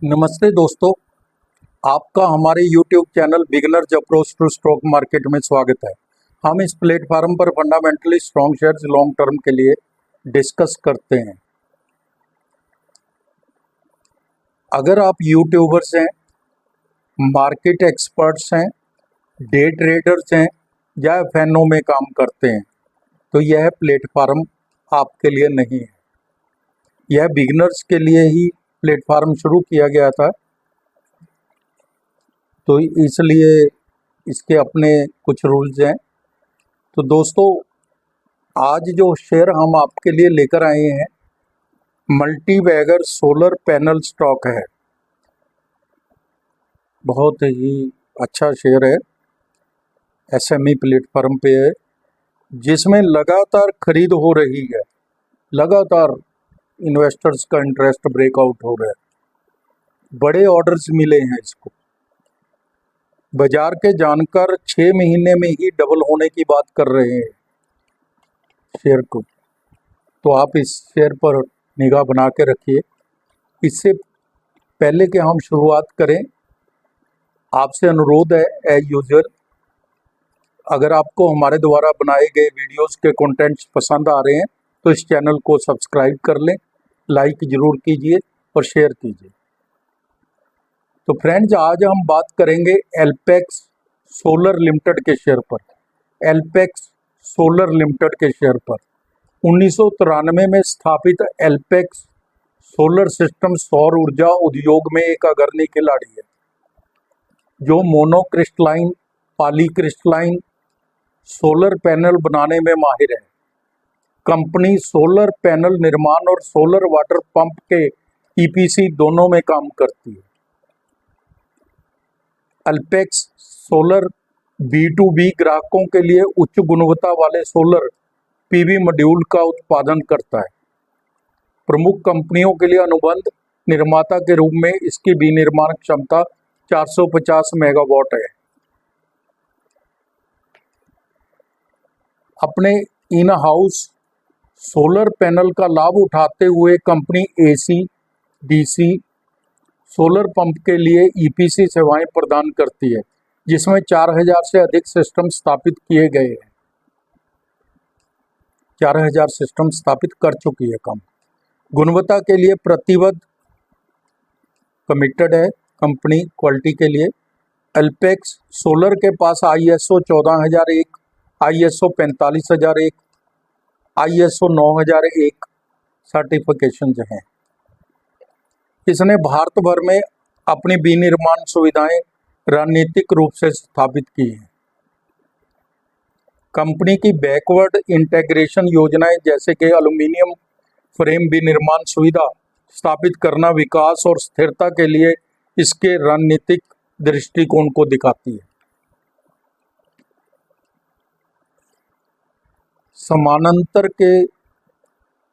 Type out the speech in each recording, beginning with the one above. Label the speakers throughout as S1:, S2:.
S1: नमस्ते दोस्तों, आपका हमारे YouTube channel beginners approach to stock market में स्वागत है। हम इस प्लेटफार्म पर fundamentally strong shares long term के लिए डिस्कस करते हैं। अगर आप यूट्यूबर्स हैं, मार्केट एक्सपर्ट्स हैं, डे ट्रेडर्स हैं या एफएनओ में काम करते हैं तो यह प्लेटफार्म आपके लिए नहीं है। यह बिगनर्स के लिए ही प्लेटफार्म शुरू किया गया था, तो इसलिए इसके अपने कुछ रूल्स हैं। तो दोस्तों, आज जो शेयर हम आपके लिए लेकर आए हैं, multi bagger solar panel stock है। बहुत ही अच्छा शेयर है, एसएमई प्लेटफॉर्म पे है, जिसमें लगातार खरीद हो रही है। लगातार इन्वेस्टर्स का इंटरेस्ट ब्रेकआउट हो रहा है, बड़े ऑर्डर्स मिले हैं इसको। बाजार के जानकार 6 महीने में ही डबल होने की बात कर रहे हैं शेयर को, तो आप इस शेयर पर निगाह बना के रखिए। इससे पहले कि हम शुरुआत करें, आपसे अनुरोध है एज यूजुअल, अगर आपको हमारे द्वारा बनाए गए वीडियोस के कंटेंट्स पसंद आ रहे हैं तो इस चैनल को सब्सक्राइब कर लें, लाइक ज़रूर कीजिए और शेयर कीजिए। तो फ्रेंड्स, आज हम बात करेंगे एल्पेक्स सोलर लिमिटेड के शेयर पर। एल्पेक्स सोलर लिमिटेड के शेयर पर 1993 में स्थापित एल्पेक्स सोलर सिस्टम सौर ऊर्जा उद्योग में एक अग्रणी खिलाड़ी है, जो मोनोक्रिस्टलाइन, पॉलीक्रिस्टलाइन सोलर पैनल बनाने में माहिर है। कंपनी सोलर पैनल निर्माण और सोलर वाटर पंप के ईपीसी दोनों में काम करती है। एल्पेक्स सोलर B2B ग्राहकों के लिए उच्च गुणवत्ता वाले सोलर पीवी मॉड्यूल का उत्पादन करता है। प्रमुख कंपनियों के लिए अनुबंध निर्माता के रूप में इसकी विनिर्माण क्षमता 450 मेगावाट है। अपने इन हाउस सोलर पैनल का लाभ उठाते हुए company AC, DC solar pump के लिए ईपीसी सेवाएं प्रदान करती है, जिसमें 4000 से अधिक सिस्टम स्थापित किए गए हैं। 4000 सिस्टम स्थापित कर चुकी है कंपनी। गुणवत्ता के लिए प्रतिबद्ध, कमिटेड है कंपनी क्वालिटी के लिए। एल्पेक्स सोलर के पास ISO 14001, ISO 45001, ISO 9001 सर्टिफिकेशंस हैं। इसने भारत भर में अपनी विनिर्माण सुविधाएं रणनीतिक रूप से स्थापित की हैं। कंपनी की बैकवर्ड इंटीग्रेशन योजनाएं जैसे कि एल्यूमीनियम फ्रेम विनिर्माण सुविधा स्थापित करना विकास और स्थिरता के लिए इसके रणनीतिक दृष्टिकोण को दिखाती है।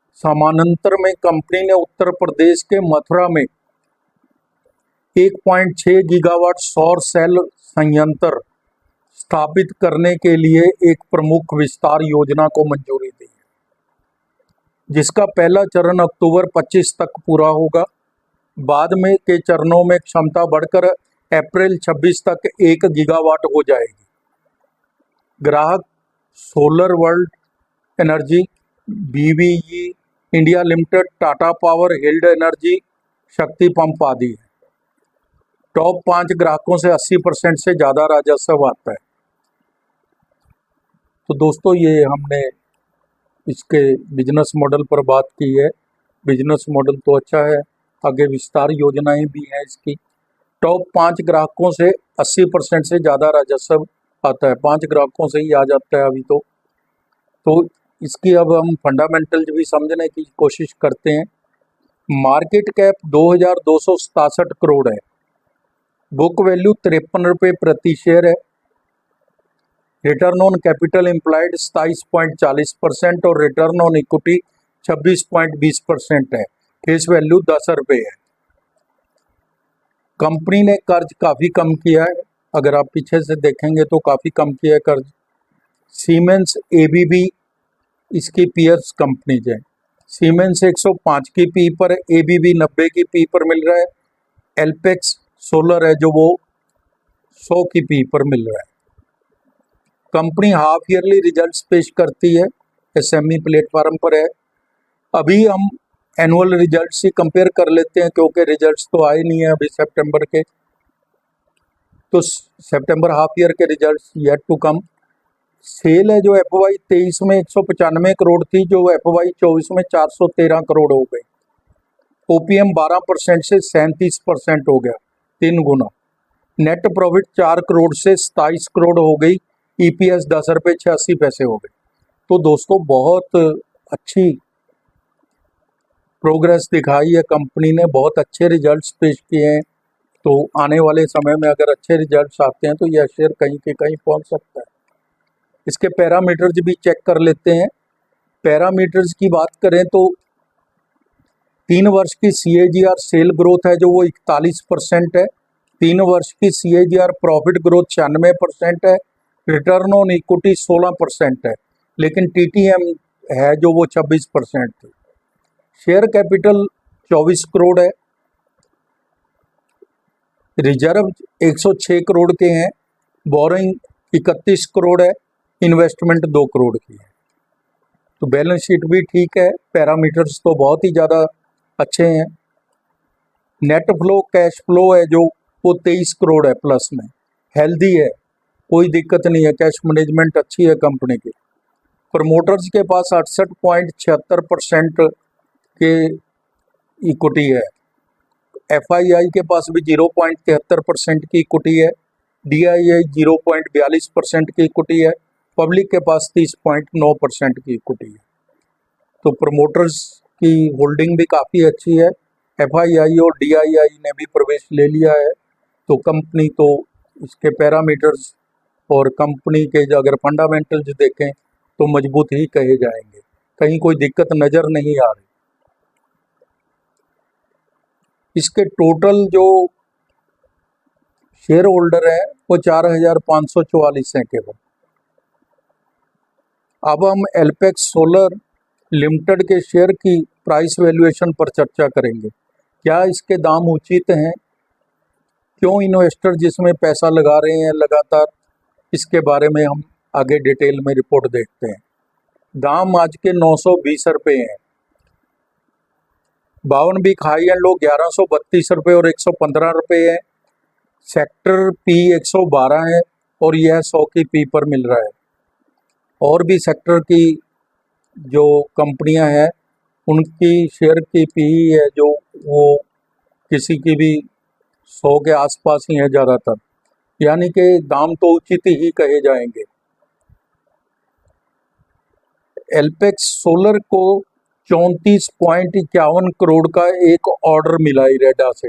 S1: समानांतर में कंपनी ने उत्तर प्रदेश के मथुरा में 1.6 गीगावाट सौर सेल संयंत्र स्थापित करने के लिए एक प्रमुख विस्तार योजना को मंजूरी दी है, जिसका पहला चरण अक्टूबर 25 तक पूरा होगा। बाद में के चरणों में क्षमता बढ़कर अप्रैल 26 तक 1 गीगावाट हो जाएगी। ग्राहक solar world energy, BVE India limited, Tata power, healed energy, शक्ति पंप आदि है। टॉप 5 ग्राहकों से 80% से ज़्यादा राजस्व आता है। तो दोस्तों, ये हमने इसके बिजनेस मॉडल पर बात की है। बिजनेस मॉडल तो अच्छा है, आगे विस्तार योजनाएं भी हैं इसकी। टॉप 5 ग्राहकों से 80% से ज़्यादा राजस्व आता है। 5 ग्राहकों से ही आ जाता है अभी तो इसकी अब हम फंडामेंटल्स भी समझने की कोशिश करते हैं। मार्केट कैप 2267 करोड़ है। बुक वैल्यू 53 रुपये प्रति शेयर है। रिटर्न ऑन कैपिटल एम्प्लॉयड 27.40% और रिटर्न ऑन इक्विटी 26.20% है। फेस वैल्यू 10 रुपये है। कंपनी ने कर्ज काफ़ी कम किया है, अगर आप पीछे से देखेंगे तो काफ़ी कम किया है कर्ज। सीमेंस ABB इसकी पीयर्स कंपनीज है। सीमेंस 105 की पी पर, ABB 90 की पी पर मिल रहा है। एल्पेक्स सोलर है जो वो 100 की पी पर मिल रहा है। कंपनी हाफ ईयरली रिजल्ट्स पेश करती है, एसएमई प्लेटफॉर्म पर है। अभी हम एनुअल रिजल्ट्स ही कंपेयर कर लेते हैं क्योंकि रिजल्ट्स तो आए नहीं है अभी सितंबर के, तो सितंबर हाफ ईयर के रिजल्ट्स येट टू कम। सेल है जो FY 23 में 195 करोड़ थी, जो FY 24 में 413 करोड़ हो गई। ओपीएम 12% से 37% हो गया, 3 गुना। नेट प्रॉफिट 4 करोड़ से 27 करोड़ हो गई। EPS 10 रुपये 86 पैसे हो गए। तो दोस्तों बहुत अच्छी प्रोग्रेस दिखाई है कंपनी ने, बहुत अच्छे रिजल्ट्स पेश किए हैं। तो आने वाले समय में अगर अच्छे रिजल्ट्स आते हैं तो यह शेयर कहीं के कहीं पहुंच सकता है। इसके पैरामीटर्स भी चेक कर लेते हैं। पैरामीटर्स की बात करें तो 3 वर्ष की CAGR सेल ग्रोथ है जो वो 41% है। 3 वर्ष की CAGR प्रॉफिट ग्रोथ 96% है। रिटर्न ऑन इक्विटी 16% है, लेकिन TTM है जो वो 26% थी। शेयर कैपिटल 24 करोड़ है। रिजर्व 106 करोड़ के हैं। बोरिंग 31 करोड़ है। इन्वेस्टमेंट 2 करोड़ की है। तो बैलेंस शीट भी ठीक है। पैरामीटर्स तो बहुत ही ज़्यादा अच्छे हैं। नेट फ्लो कैश फ्लो है जो वो 23 करोड़ है प्लस में, हेल्दी है, कोई दिक्कत नहीं है। कैश मैनेजमेंट अच्छी है कंपनी की। प्रमोटर्स के पास 68.76% के इक्विटी है। FII के पास भी 0.73% की इक्विटी है। DII 0.42% की इक्विटी है। पब्लिक के पास 30.9% की इक्विटी है। तो प्रमोटर्स की होल्डिंग भी काफ़ी अच्छी है। FII और DII ने भी प्रवेश ले लिया है। तो कंपनी तो इसके पैरामीटर्स और कंपनी के जो अगर फंडामेंटल्स देखें तो मजबूत ही कहे जाएंगे, कहीं कोई दिक्कत नज़र नहीं आ रही। इसके टोटल जो शेयर होल्डर है वो 4,544 हैं केवल। अब हम एल्पेक्स सोलर लिमिटेड के शेयर की प्राइस वैल्यूएशन पर चर्चा करेंगे। क्या इसके दाम उचित हैं? क्यों इन्वेस्टर जिसमें पैसा लगा रहे हैं लगातार? इसके बारे में हम आगे डिटेल में रिपोर्ट देखते हैं। दाम आज के 920 रुपये हैं। 52 भी हाई एंड लो 1132 रुपये और 115 रुपये है। सेक्टर P 112 है और यह 100 की पी पर मिल रहा है। और भी सेक्टर की जो कंपनियां हैं उनकी शेयर की पी है जो वो किसी की भी 100 के आसपास ही है ज़्यादातर, यानी कि दाम तो उचित ही कहे जाएंगे। एल्पेक्स सोलर को 34.51 करोड़ का एक ऑर्डर मिला इरेडा से।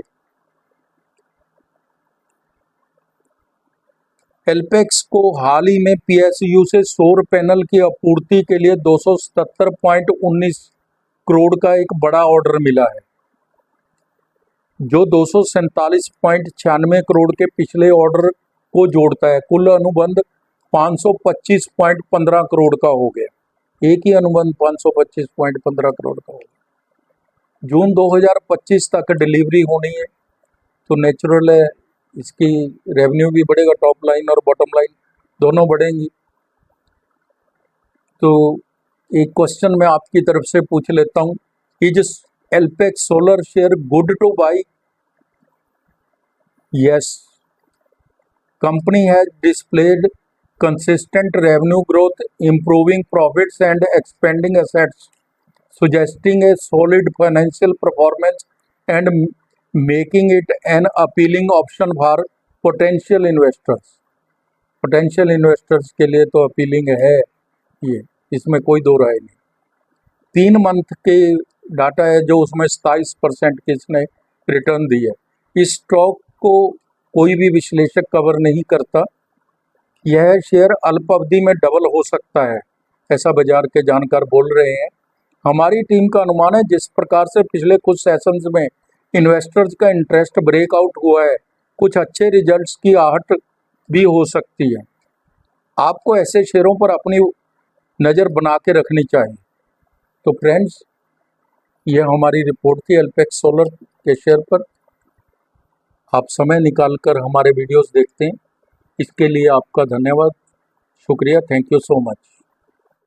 S1: एल्पेक्स को हाल ही में PSU से सौर पैनल की आपूर्ति के लिए 277.19 करोड़ का एक बड़ा ऑर्डर मिला है, जो 247.96 करोड़ के पिछले ऑर्डर को जोड़ता है। कुल अनुबंध 525.15 करोड़ का हो गया। एक ही अनुबंध 525.15 करोड़ का हो गया। जून 2025 तक डिलीवरी होनी है, तो नेचुरल है इसकी रेवेन्यू भी बढ़ेगा, टॉप लाइन और बॉटम लाइन दोनों बढ़ेंगी। तो एक क्वेश्चन मैं आपकी तरफ से पूछ लेता हूँ, is Alpex solar share good to buy? Yes, company has displayed consistent revenue growth, improving profits and expanding assets, suggesting a solid financial performance and making it an appealing option for potential investors. Potential investors के लिए तो appealing है ये, इसमें कोई दो राय नहीं। 3 month के डाटा है जो उसमें 27% की इसने रिटर्न दी है। इस स्टॉक को कोई भी विश्लेषक कवर नहीं करता। यह शेयर अल्प अवधि में डबल हो सकता है, ऐसा बाजार के जानकार बोल रहे हैं। हमारी टीम का अनुमान है जिस प्रकार से पिछले कुछ सेशंस में इन्वेस्टर्स का इंटरेस्ट ब्रेकआउट हुआ है, कुछ अच्छे रिजल्ट्स की आहट भी हो सकती है। आपको ऐसे शेयरों पर अपनी नज़र बना के रखनी चाहिए। तो फ्रेंड्स, यह हमारी रिपोर्ट थी एल्पेक्स सोलर के शेयर पर। आप समय निकालकर हमारे वीडियोस देखते हैं, इसके लिए आपका धन्यवाद, शुक्रिया, थैंक यू सो मच।